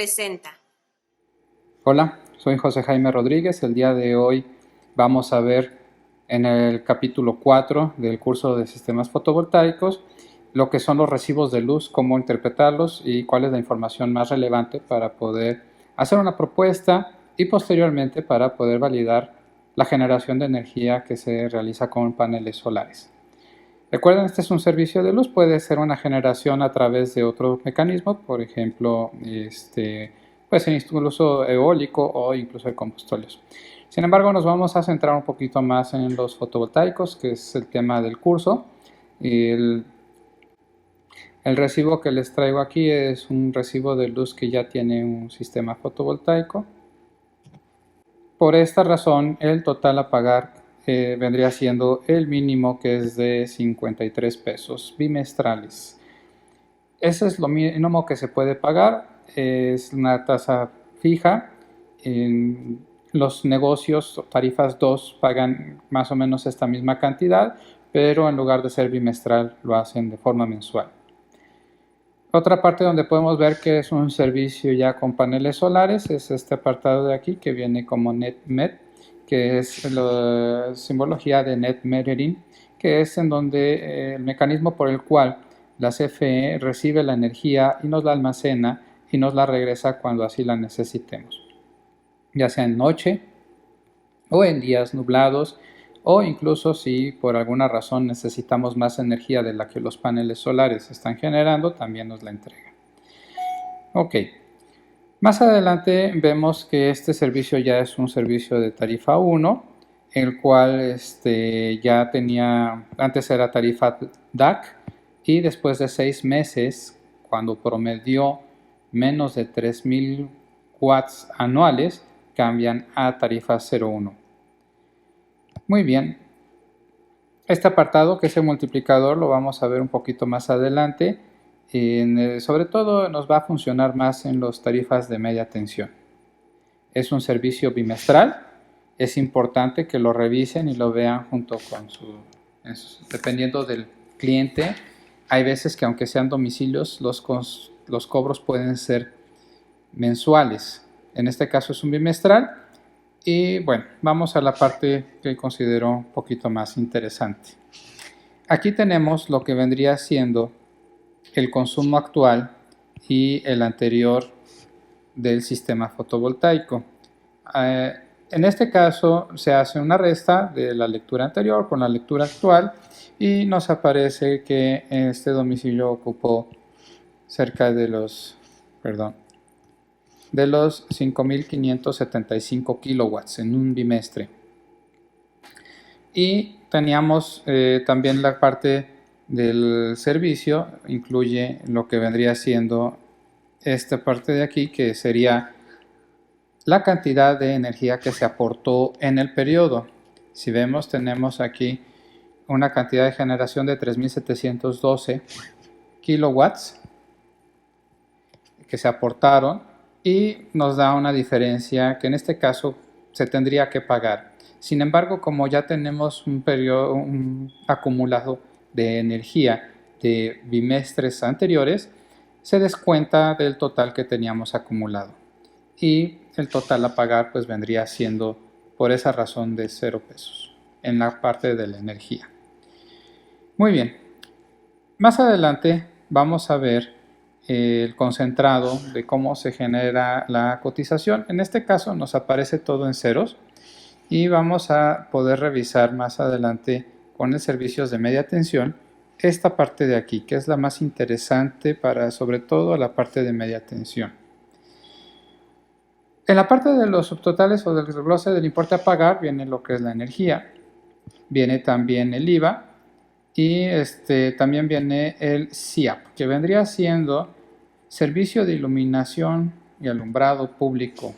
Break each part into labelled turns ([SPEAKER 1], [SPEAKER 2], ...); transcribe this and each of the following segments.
[SPEAKER 1] presenta.
[SPEAKER 2] Hola, soy José Jaime Rodríguez. El día de hoy vamos a ver en el capítulo 4 del curso de sistemas fotovoltaicos lo que son los recibos de luz, cómo interpretarlos y cuál es la información más relevante para poder hacer una propuesta y posteriormente para poder validar la generación de energía que se realiza con paneles solares. Recuerden, este es un servicio de luz, puede ser una generación a través de otro mecanismo, por ejemplo, puede ser incluso eólico o incluso de combustibles. Sin embargo, nos vamos a centrar un poquito más en los fotovoltaicos, que es el tema del curso. El recibo que les traigo aquí es un recibo de luz que ya tiene un sistema fotovoltaico. Por esta razón, el total a pagar vendría siendo el mínimo, que es de 53 pesos bimestrales. Ese es lo mínimo que se puede pagar, es una tasa fija. En los negocios, tarifas 2 pagan más o menos esta misma cantidad, pero en lugar de ser bimestral lo hacen de forma mensual. Otra parte donde podemos ver que es un servicio ya con paneles solares es este apartado de aquí que viene como NetMet, que es la simbología de Net Metering, que es en donde el mecanismo por el cual la CFE recibe la energía y nos la almacena y nos la regresa cuando así la necesitemos, ya sea en noche o en días nublados, o incluso si por alguna razón necesitamos más energía de la que los paneles solares están generando, también nos la entrega. Ok, más adelante vemos que este servicio ya es un servicio de tarifa 1, el cual ya tenía, antes era tarifa DAC, y después de 6 meses, cuando promedió menos de 3.000 watts anuales, cambian a tarifa 01. Muy bien, este apartado, que es el multiplicador, lo vamos a ver un poquito más adelante. Sobre todo nos va a funcionar más en las tarifas de media tensión. Es un servicio bimestral, es importante que lo revisen y lo vean junto con dependiendo del cliente. Hay veces que aunque sean domicilios, los cobros pueden ser mensuales. En este caso es un bimestral. Y bueno, vamos a la parte que considero un poquito más interesante. Aquí tenemos lo que vendría siendo el consumo actual y el anterior del sistema fotovoltaico. En este caso se hace una resta de la lectura anterior con la lectura actual y nos aparece que este domicilio ocupó cerca de los 5.575 kilowatts en un bimestre. Y teníamos también la parte del servicio, incluye lo que vendría siendo esta parte de aquí, que sería la cantidad de energía que se aportó en el periodo. Si vemos, tenemos aquí una cantidad de generación de 3.712 kilowatts que se aportaron, y nos da una diferencia que en este caso se tendría que pagar. Sin embargo, como ya tenemos un acumulado de energía de bimestres anteriores, se descuenta del total que teníamos acumulado y el total a pagar pues vendría siendo por esa razón de 0 pesos en la parte de la energía. Muy bien, más adelante vamos a ver el concentrado de cómo se genera la cotización. En este caso nos aparece todo en ceros y vamos a poder revisar más adelante con el servicios de media tensión esta parte de aquí, que es la más interesante para sobre todo la parte de media tensión. En la parte de los subtotales o del desglose del importe a pagar viene lo que es la energía, viene también el IVA y también viene el SIAP, que vendría siendo Servicio de Iluminación y Alumbrado Público.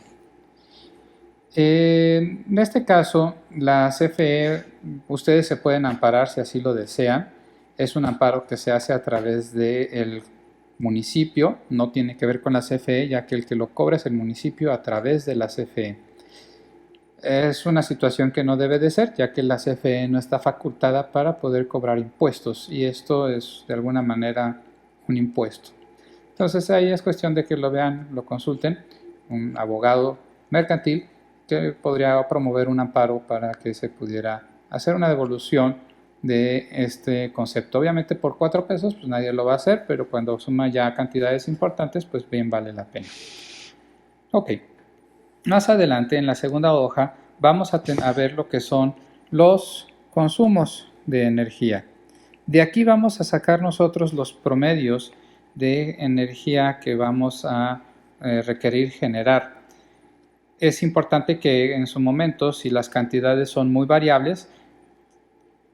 [SPEAKER 2] En este caso, la CFE, ustedes se pueden amparar si así lo desean. Es un amparo que se hace a través del municipio, no tiene que ver con la CFE, ya que el que lo cobra es el municipio a través de la CFE. Es una situación que no debe de ser, ya que la CFE no está facultada para poder cobrar impuestos, y esto es de alguna manera un impuesto. Entonces ahí es cuestión de que lo vean, lo consulten, un abogado mercantil que podría promover un amparo para que se pudiera hacer una devolución de este concepto. Obviamente por 4 pesos pues nadie lo va a hacer, pero cuando suma ya cantidades importantes pues bien vale la pena. Ok, más adelante en la segunda hoja vamos a ver lo que son los consumos de energía. De aquí vamos a sacar nosotros los promedios de energía que vamos a requerir generar. Es importante que en su momento, si las cantidades son muy variables,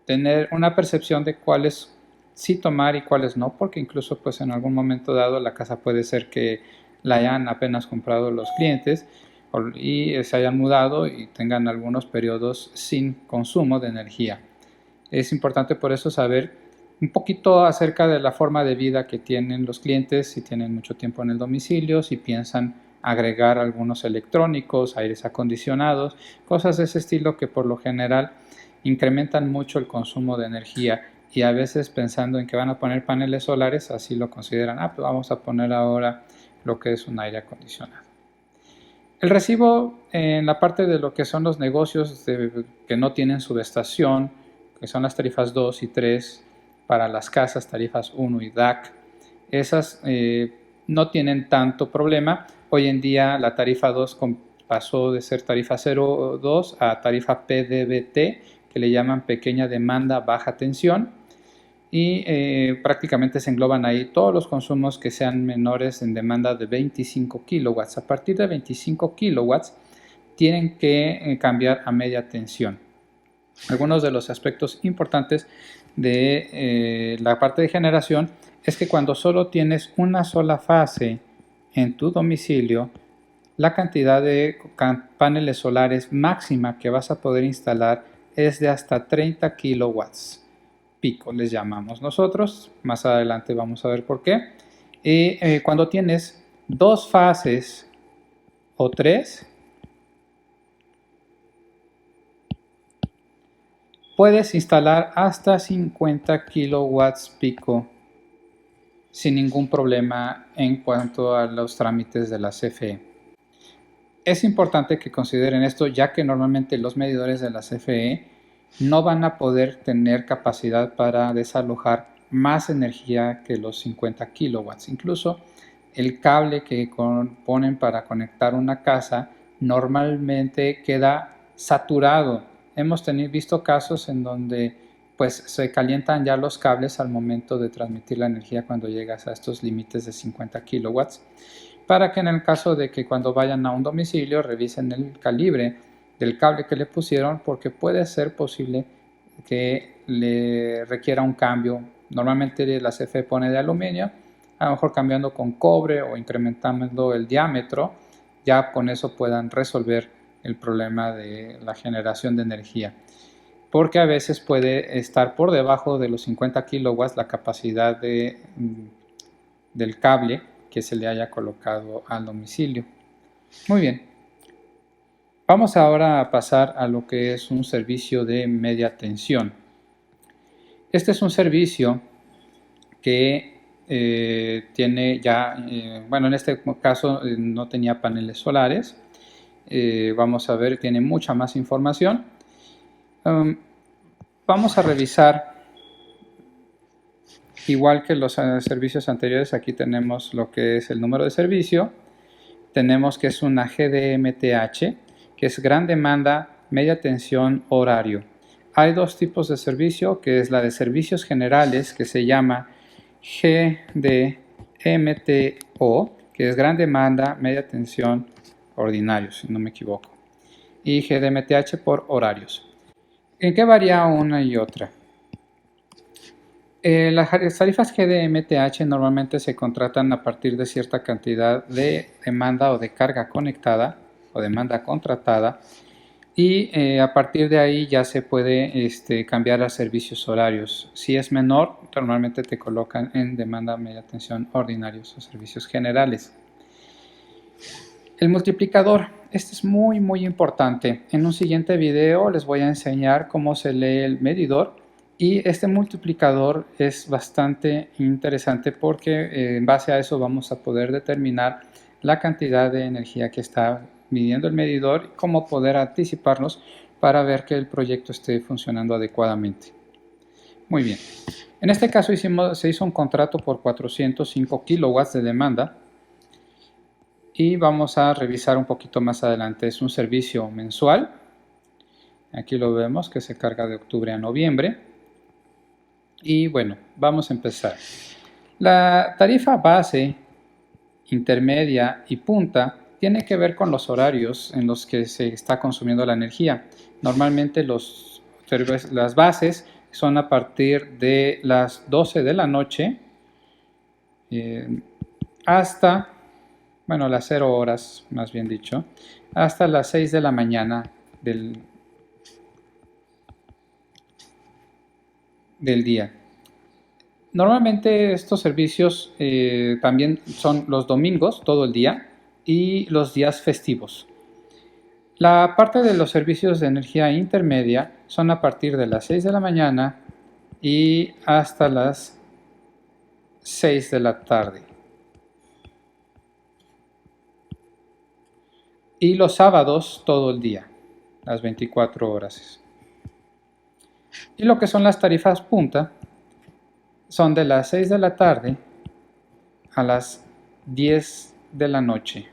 [SPEAKER 2] tener una percepción de cuáles sí tomar y cuáles no, porque incluso pues en algún momento dado la casa puede ser que la hayan apenas comprado los clientes y se hayan mudado y tengan algunos periodos sin consumo de energía. Es importante por eso saber un poquito acerca de la forma de vida que tienen los clientes, si tienen mucho tiempo en el domicilio, si piensan agregar algunos electrónicos, aires acondicionados, cosas de ese estilo que por lo general incrementan mucho el consumo de energía y a veces pensando en que van a poner paneles solares, así lo consideran, pues vamos a poner ahora lo que es un aire acondicionado. El recibo en la parte de lo que son los negocios que no tienen subestación, que son las tarifas 2 y 3 para las casas, tarifas 1 y DAC, esas no tienen tanto problema. Hoy en día la tarifa 2 pasó de ser tarifa 02 a tarifa PDBT, que le llaman pequeña demanda baja tensión, y prácticamente se engloban ahí todos los consumos que sean menores en demanda de 25 kilowatts. A partir de 25 kilowatts tienen que cambiar a media tensión. Algunos de los aspectos importantes de la parte de generación es que cuando solo tienes una sola fase en tu domicilio, la cantidad de paneles solares máxima que vas a poder instalar es de hasta 30 kilowatts pico, les llamamos nosotros. Más adelante vamos a ver por qué. Y cuando tienes 2 fases o 3, puedes instalar hasta 50 kilowatts pico sin ningún problema en cuanto a los trámites de la CFE. Es importante que consideren esto, ya que normalmente los medidores de la CFE no van a poder tener capacidad para desalojar más energía que los 50 kilowatts. Incluso el cable que ponen para conectar una casa normalmente queda saturado. Hemos visto casos en donde pues se calientan ya los cables al momento de transmitir la energía cuando llegas a estos límites de 50 kilowatts, para que en el caso de que cuando vayan a un domicilio revisen el calibre del cable que le pusieron, porque puede ser posible que le requiera un cambio. Normalmente la CFE pone de aluminio, a lo mejor cambiando con cobre o incrementando el diámetro, ya con eso puedan resolver el problema de la generación de energía. Porque a veces puede estar por debajo de los 50 kilowatts la capacidad del cable que se le haya colocado al domicilio. Muy bien. Vamos ahora a pasar a lo que es un servicio de media tensión. Este es un servicio que tiene ya, bueno, en este caso no tenía paneles solares. Vamos a ver, tiene mucha más información. Vamos a revisar, igual que los servicios anteriores, aquí tenemos lo que es el número de servicio. Tenemos que es una GDMTH, que es gran demanda, media tensión, horario. Hay 2 tipos de servicio, que es la de servicios generales, que se llama GDMTO, que es gran demanda, media tensión, ordinario, si no me equivoco. Y GDMTH por horarios. ¿En qué varía una y otra? Las tarifas GDMTH normalmente se contratan a partir de cierta cantidad de demanda o de carga conectada o demanda contratada, y a partir de ahí ya se puede cambiar a servicios horarios. Si es menor, normalmente te colocan en demanda, media tensión, ordinarios o servicios generales. El multiplicador, este es muy importante. En un siguiente video les voy a enseñar cómo se lee el medidor Y este multiplicador es bastante interesante porque en base a eso vamos a poder determinar la cantidad de energía que está midiendo el medidor y cómo poder anticiparnos para ver que el proyecto esté funcionando adecuadamente. Muy bien. En este caso se hizo un contrato por 405 kilowatts de demanda y vamos a revisar un poquito más adelante. Es un servicio mensual. Aquí lo vemos que se carga de octubre a noviembre. Y bueno, vamos a empezar. La tarifa base, intermedia y punta tiene que ver con los horarios en los que se está consumiendo la energía. Normalmente las bases son a partir de las 12 de la noche hasta, bueno, las 0 horas, más bien dicho, hasta las 6 de la mañana del día. Normalmente estos servicios también son los domingos, todo el día, y los días festivos. La parte de los servicios de energía intermedia son a partir de las 6 de la mañana y hasta las 6 de la tarde. Y los sábados todo el día, las 24 horas. Y lo que son las tarifas punta son de las 6 de la tarde a las 10 de la noche.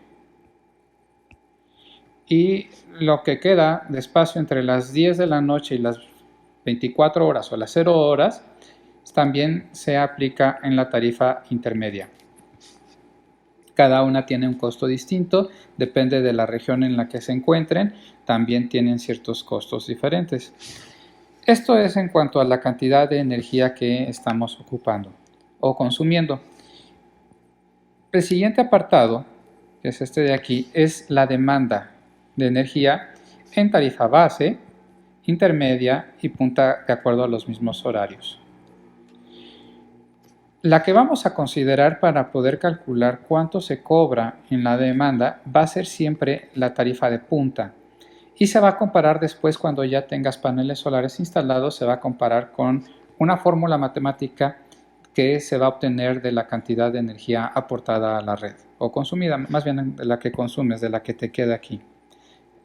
[SPEAKER 2] Y lo que queda de espacio entre las 10 de la noche y las 24 horas o las 0 horas también se aplica en la tarifa intermedia. Cada una tiene un costo distinto, depende de la región en la que se encuentren, también tienen ciertos costos diferentes. Esto es en cuanto a la cantidad de energía que estamos ocupando o consumiendo. El siguiente apartado, que es este de aquí, es la demanda de energía en tarifa base, intermedia y punta de acuerdo a los mismos horarios. La que vamos a considerar para poder calcular cuánto se cobra en la demanda va a ser siempre la tarifa de punta y se va a comparar después cuando ya tengas paneles solares instalados, se va a comparar con una fórmula matemática que se va a obtener de la cantidad de energía aportada a la red o consumida, más bien de la que consumes, de la que te queda aquí.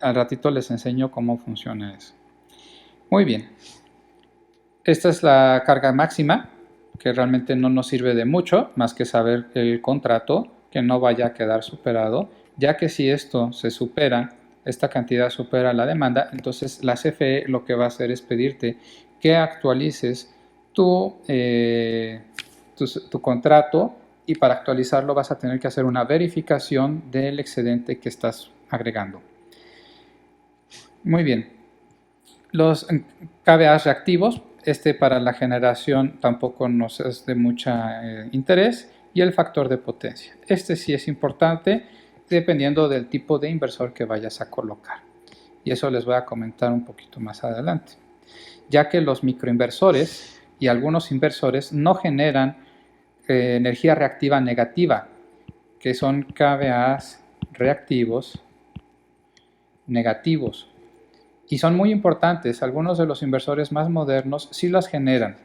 [SPEAKER 2] Al ratito les enseño cómo funciona eso. Muy bien. Esta es la carga máxima, que realmente no nos sirve de mucho, más que saber el contrato, que no vaya a quedar superado, ya que si esto se supera, esta cantidad supera la demanda, entonces la CFE lo que va a hacer es pedirte que actualices tu contrato y para actualizarlo vas a tener que hacer una verificación del excedente que estás agregando. Muy bien, los KVAs reactivos, para la generación tampoco nos es de mucho interés, y el factor de potencia. Sí es importante dependiendo del tipo de inversor que vayas a colocar. Y eso les voy a comentar un poquito más adelante. Ya que los microinversores y algunos inversores no generan energía reactiva negativa, que son KVAs reactivos negativos. Y son muy importantes, algunos de los inversores más modernos sí las generan.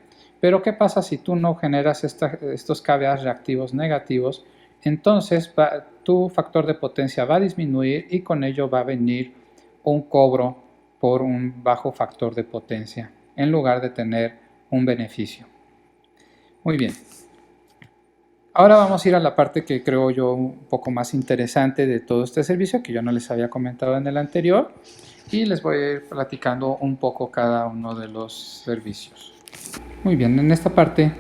[SPEAKER 2] Pero ¿qué pasa si tú no generas estos KVAs reactivos negativos? Entonces tu factor de potencia va a disminuir y con ello va a venir un cobro por un bajo factor de potencia en lugar de tener un beneficio. Muy bien. Ahora vamos a ir a la parte que creo yo un poco más interesante de todo este servicio que yo no les había comentado en el anterior. Y les voy a ir platicando un poco cada uno de los servicios. Muy bien, en esta parte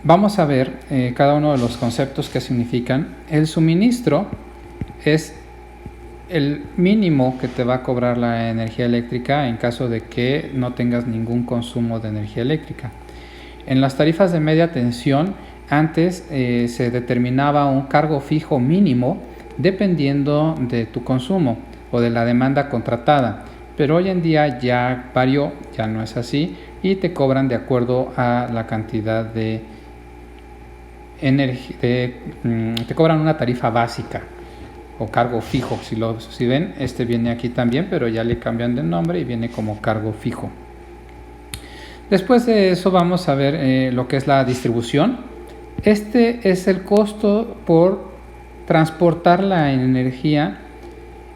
[SPEAKER 2] vamos a ver cada uno de los conceptos que significan. El suministro es el mínimo que te va a cobrar la energía eléctrica en caso de que no tengas ningún consumo de energía eléctrica. En las tarifas de media tensión, antes se determinaba un cargo fijo mínimo dependiendo de tu consumo o de la demanda contratada, pero hoy en día ya varió, ya no es así y te cobran de acuerdo a la cantidad de energía, te cobran una tarifa básica o cargo fijo. Si ven, viene aquí también, pero ya le cambian de nombre y viene como cargo fijo. Después de eso vamos a ver lo que es la distribución. Este es el costo por transportar la energía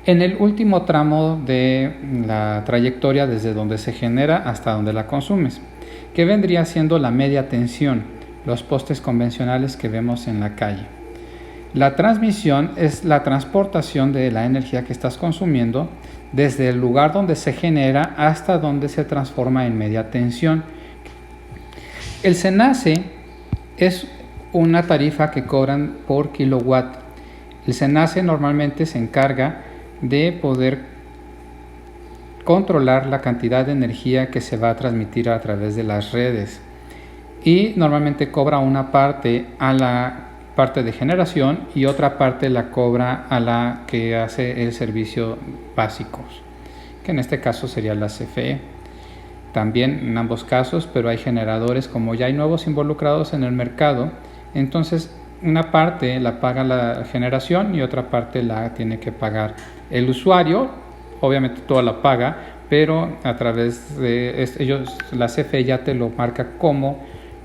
[SPEAKER 2] en el último tramo de la trayectoria desde donde se genera hasta donde la consumes, que vendría siendo la media tensión, los postes convencionales que vemos en la calle. La transmisión es la transportación de la energía que estás consumiendo desde el lugar donde se genera hasta donde se transforma en media tensión. El SENACE es una tarifa que cobran por kilowatt. El SENACE normalmente se encarga de poder controlar la cantidad de energía que se va a transmitir a través de las redes y normalmente cobra una parte a la parte de generación y otra parte la cobra a la que hace el servicio básicos, que en este caso sería la CFE. También en ambos casos, pero hay generadores, como ya hay nuevos involucrados en el mercado, entonces una parte la paga la generación y otra parte la tiene que pagar el usuario. Obviamente toda la paga, pero a través de ellos, la CFE ya te lo marca como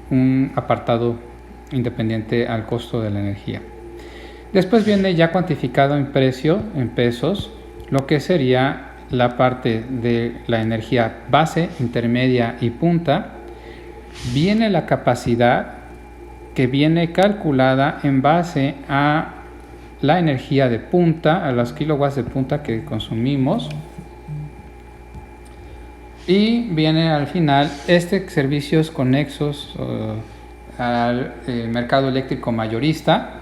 [SPEAKER 2] un apartado independiente al costo de la energía. Después viene ya cuantificado en precio, en pesos, lo que sería la parte de la energía base, intermedia y punta. Viene la capacidad, que viene calculada en base a la energía de punta, a los kilowatts de punta que consumimos. Y viene al final servicios conexos al mercado eléctrico mayorista,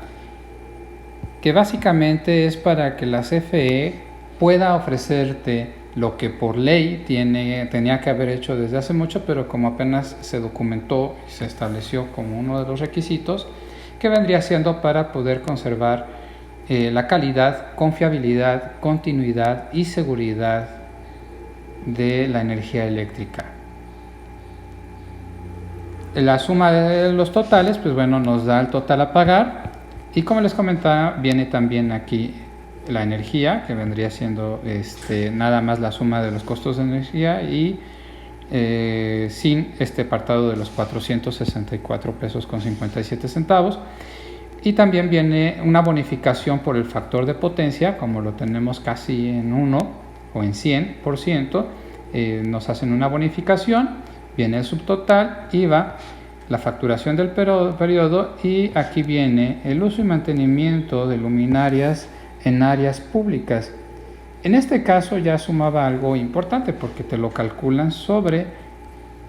[SPEAKER 2] que básicamente es para que la CFE pueda ofrecerte lo que por ley tenía que haber hecho desde hace mucho, pero como apenas se documentó y se estableció como uno de los requisitos, que vendría siendo para poder conservar la calidad, confiabilidad, continuidad y seguridad de la energía eléctrica. La suma de los totales, pues bueno, nos da el total a pagar, y como les comentaba, viene también aquí la energía, que vendría siendo nada más la suma de los costos de energía y sin este apartado de los 464 pesos con 57 centavos. Y también viene una bonificación por el factor de potencia, como lo tenemos casi en 1 o en 100%, nos hacen una bonificación, viene el subtotal, IVA, la facturación del periodo, y aquí viene el uso y mantenimiento de luminarias en áreas públicas. En este caso ya sumaba algo importante porque te lo calculan sobre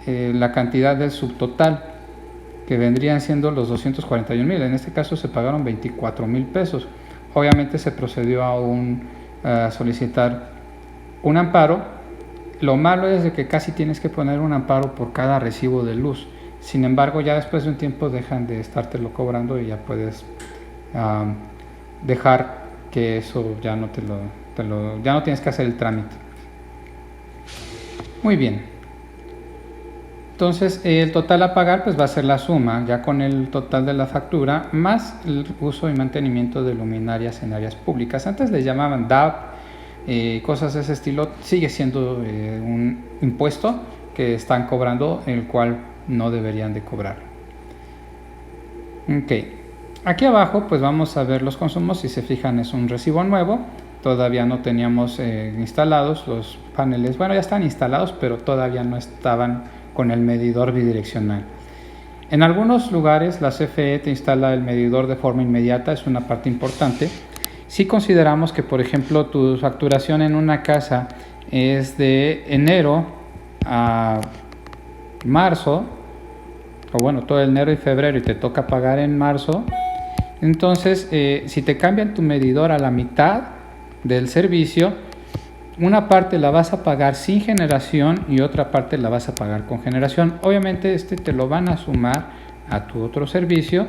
[SPEAKER 2] la cantidad del subtotal, que vendrían siendo los 241,000. En este caso se pagaron 24,000 pesos. Obviamente se procedió a solicitar un amparo. Lo malo es de que casi tienes que poner un amparo por cada recibo de luz. Sin embargo, ya después de un tiempo dejan de estártelo cobrando y ya puedes dejar que eso ya no ya no tienes que hacer el trámite. Muy bien. Entonces el total a pagar pues va a ser la suma ya con el total de la factura más el uso y mantenimiento de luminarias en áreas públicas. Antes le llamaban DAP, cosas de ese estilo. Sigue siendo un impuesto que están cobrando, el cual no deberían de cobrar. Ok, aquí abajo pues vamos a ver los consumos. Si se fijan, es un recibo nuevo. Todavía no teníamos instalados los paneles. Bueno, ya están instalados, pero todavía no estaban con el medidor bidireccional. En algunos lugares la CFE te instala el medidor de forma inmediata, es una parte importante. Si consideramos que, por ejemplo, tu facturación en una casa es de enero a marzo, o bueno, todo enero y febrero, y te toca pagar en marzo, entonces si te cambian tu medidor a la mitad del servicio, una parte la vas a pagar sin generación y otra parte la vas a pagar con generación. Obviamente te lo van a sumar a tu otro servicio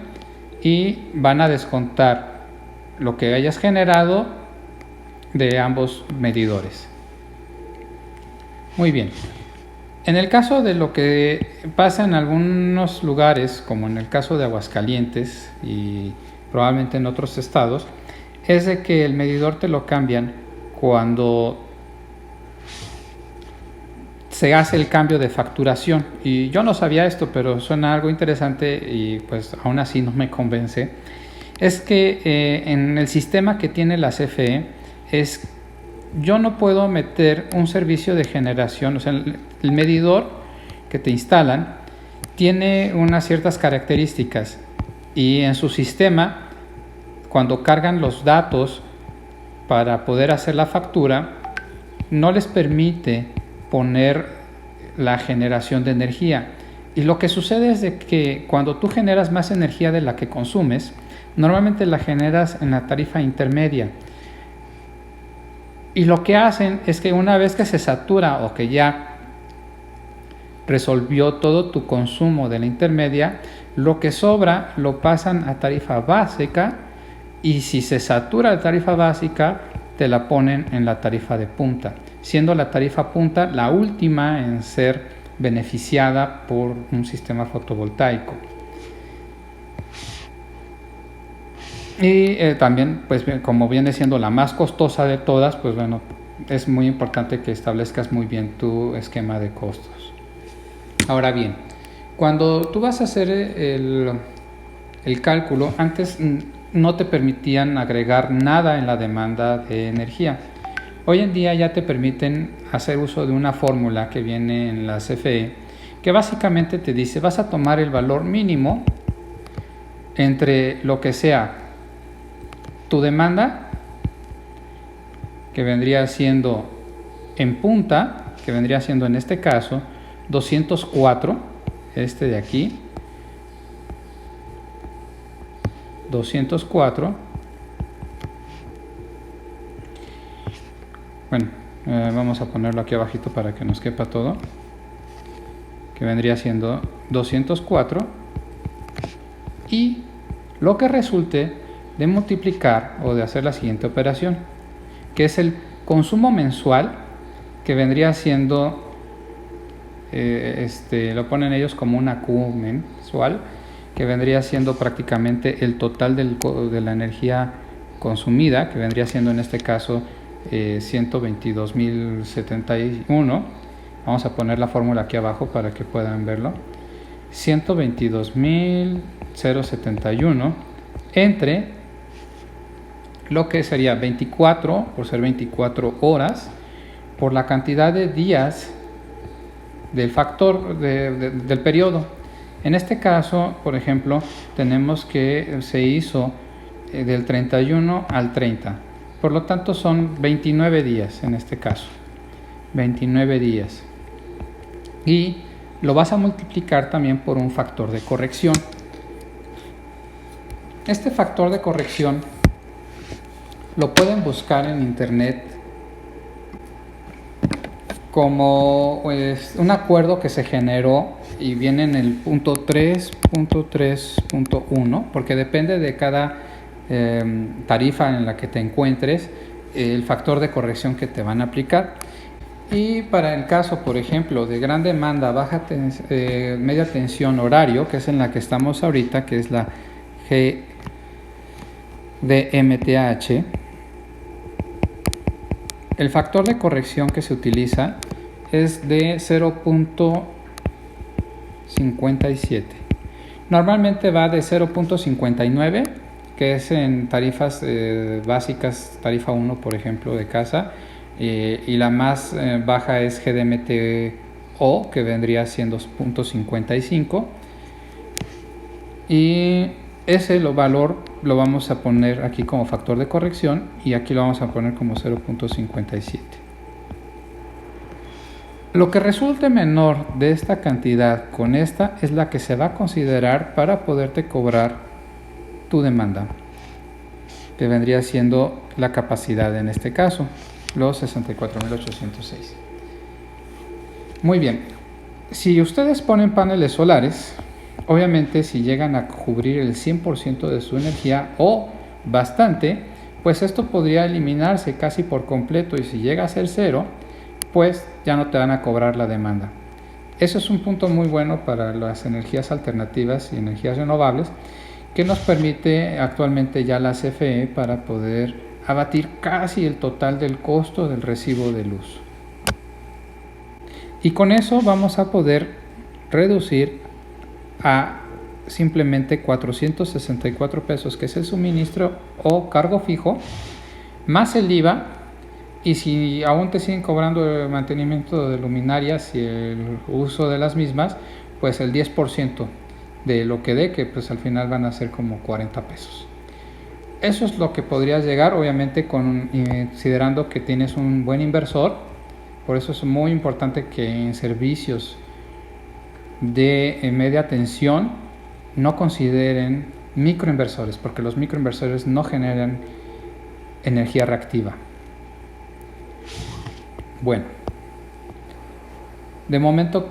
[SPEAKER 2] y van a descontar lo que hayas generado de ambos medidores. Muy bien. En el caso de lo que pasa en algunos lugares, como en el caso de Aguascalientes y probablemente en otros estados, es de que el medidor te lo cambian cuando se hace el cambio de facturación. Y yo no sabía esto, pero suena algo interesante y pues aún así no me convence. Es que en el sistema que tiene la CFE yo no puedo meter un servicio de generación, o sea, el medidor que te instalan tiene unas ciertas características y en su sistema, cuando cargan los datos para poder hacer la factura, no les permite poner la generación de energía. Y lo que sucede es de que cuando tú generas más energía de la que consumes, normalmente la generas en la tarifa intermedia. Y lo que hacen es que una vez que se satura o que ya resolvió todo tu consumo de la intermedia, lo que sobra lo pasan a tarifa básica, y si se satura la tarifa básica te la ponen en la tarifa de punta, siendo la tarifa punta la última en ser beneficiada por un sistema fotovoltaico. Y también, pues como viene siendo la más costosa de todas, pues bueno, es muy importante que establezcas muy bien tu esquema de costos. Ahora bien, cuando tú vas a hacer el cálculo, antes no te permitían agregar nada en la demanda de energía. Hoy en día ya te permiten hacer uso de una fórmula que viene en la CFE, que básicamente te dice, vas a tomar el valor mínimo entre lo que sea tu demanda, que vendría siendo en punta, que vendría siendo en este caso 204, este de aquí, 204. Bueno, vamos a ponerlo aquí abajito para que nos quepa todo, que vendría siendo 204, y lo que resulte de multiplicar o de hacer la siguiente operación, que es el consumo mensual, que vendría siendo lo ponen ellos como una Q mensual, que vendría siendo prácticamente el total de la energía consumida, que vendría siendo en este caso 122.071. Vamos a poner la fórmula aquí abajo para que puedan verlo. 122.071 entre lo que sería 24, por ser 24 horas, por la cantidad de días del factor del periodo. En este caso, por ejemplo, tenemos que se hizo del 31 al 30. Por lo tanto, son 29 días en este caso. 29 días. Y lo vas a multiplicar también por un factor de corrección. Este factor de corrección lo pueden buscar en internet como un acuerdo que se generó y viene en el punto 3.3.1, porque depende de cada tarifa en la que te encuentres, el factor de corrección que te van a aplicar. Y para el caso, por ejemplo, de gran demanda, media tensión horario, que es en la que estamos ahorita, que es la GDMTH, el factor de corrección que se utiliza es de 0.57. Normalmente va de 0.59, que es en tarifas básicas, tarifa 1 por ejemplo de casa, y la más baja es GDMTO, que vendría siendo 0.55, y ese valor lo vamos a poner aquí como factor de corrección y aquí lo vamos a poner como 0.57. Lo que resulte menor de esta cantidad con esta es la que se va a considerar para poderte cobrar tu demanda, que vendría siendo la capacidad en este caso, los 64.806. Muy bien, si ustedes ponen paneles solares, obviamente si llegan a cubrir el 100% de su energía o bastante, pues esto podría eliminarse casi por completo, y si llega a ser cero, pues ya no te van a cobrar la demanda. Eso es un punto muy bueno para las energías alternativas y energías renovables, que nos permite actualmente ya la CFE para poder abatir casi el total del costo del recibo de luz. Y con eso vamos a poder reducir a simplemente 464 pesos, que es el suministro o cargo fijo, más el IVA. Y si aún te siguen cobrando el mantenimiento de luminarias y el uso de las mismas, pues el 10% de lo que dé, que pues al final van a ser como 40 pesos. Eso es lo que podrías llegar, obviamente considerando que tienes un buen inversor. Por eso es muy importante que en servicios de media tensión no consideren microinversores, porque los microinversores no generan energía reactiva. Bueno, de momento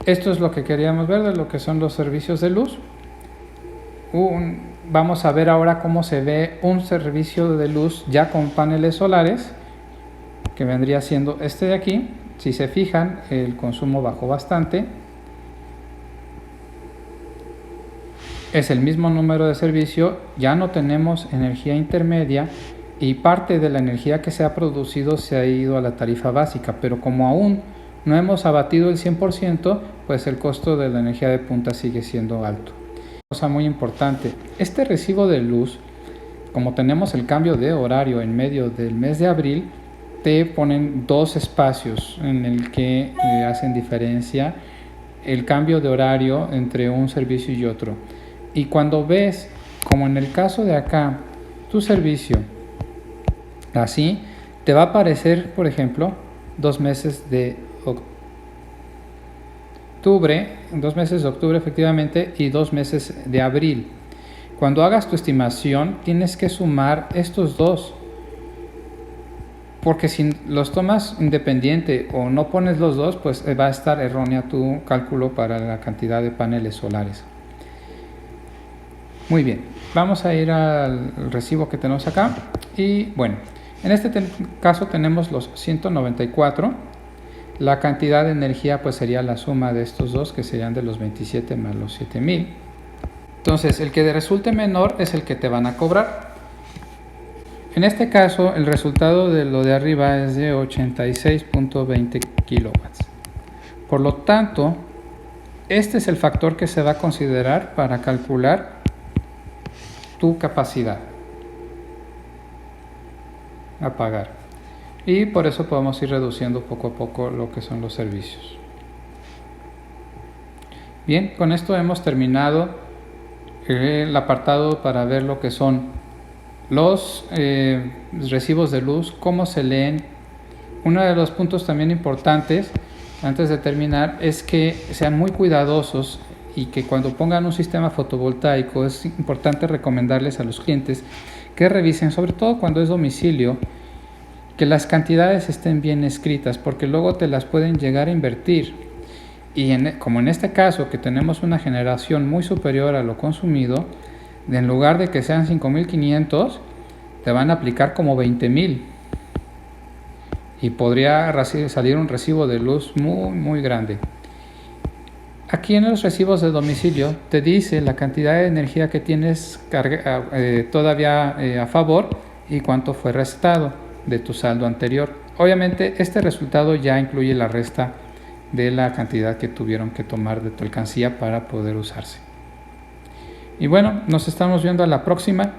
[SPEAKER 2] esto es lo que queríamos ver de lo que son los servicios de luz. Vamos a ver ahora cómo se ve un servicio de luz ya con paneles solares, que vendría siendo este de aquí. Si se fijan, el consumo bajó bastante. Es el mismo número de servicio, ya no tenemos energía intermedia y parte de la energía que se ha producido se ha ido a la tarifa básica, pero como aún no hemos abatido el 100%, pues el costo de la energía de punta sigue siendo alto. Cosa muy importante, este recibo de luz, como tenemos el cambio de horario en medio del mes de abril, te ponen dos espacios en el que hacen diferencia el cambio de horario entre un servicio y otro. Y cuando ves, como en el caso de acá, tu servicio así, te va a aparecer, por ejemplo, 2 meses de octubre, 2 meses de octubre efectivamente, y 2 meses de abril. Cuando hagas tu estimación, tienes que sumar estos dos, porque si los tomas independiente o no pones los dos, pues va a estar errónea tu cálculo para la cantidad de paneles solares. Muy bien, vamos a ir al recibo que tenemos acá. Y bueno, en este caso tenemos los 194. La cantidad de energía pues sería la suma de estos dos, que serían de los 27 más los 7000. Entonces el que resulte menor es el que te van a cobrar. En este caso el resultado de lo de arriba es de 86.20 kilowatts. Por lo tanto, este es el factor que se va a considerar para calcular tu capacidad a pagar, y por eso podemos ir reduciendo poco a poco lo que son los servicios. Bien, con esto hemos terminado el apartado para ver lo que son los recibos de luz, cómo se leen. Uno de los puntos también importantes antes de terminar es que sean muy cuidadosos y que cuando pongan un sistema fotovoltaico es importante recomendarles a los clientes que revisen, sobre todo cuando es domicilio, que las cantidades estén bien escritas, porque luego te las pueden llegar a invertir. Y como en este caso que tenemos una generación muy superior a lo consumido, en lugar de que sean 5500, te van a aplicar como 20000. Y podría salir un recibo de luz muy grande. Aquí en los recibos de domicilio te dice la cantidad de energía que tienes todavía a favor y cuánto fue restado de tu saldo anterior. Obviamente este resultado ya incluye la resta de la cantidad que tuvieron que tomar de tu alcancía para poder usarse. Y bueno, nos estamos viendo a la próxima.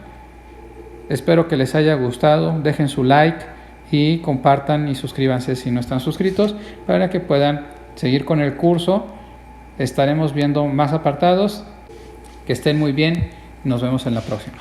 [SPEAKER 2] Espero que les haya gustado. Dejen su like y compartan y suscríbanse si no están suscritos para que puedan seguir con el curso. Estaremos viendo más apartados. Que estén muy bien. Nos vemos en la próxima.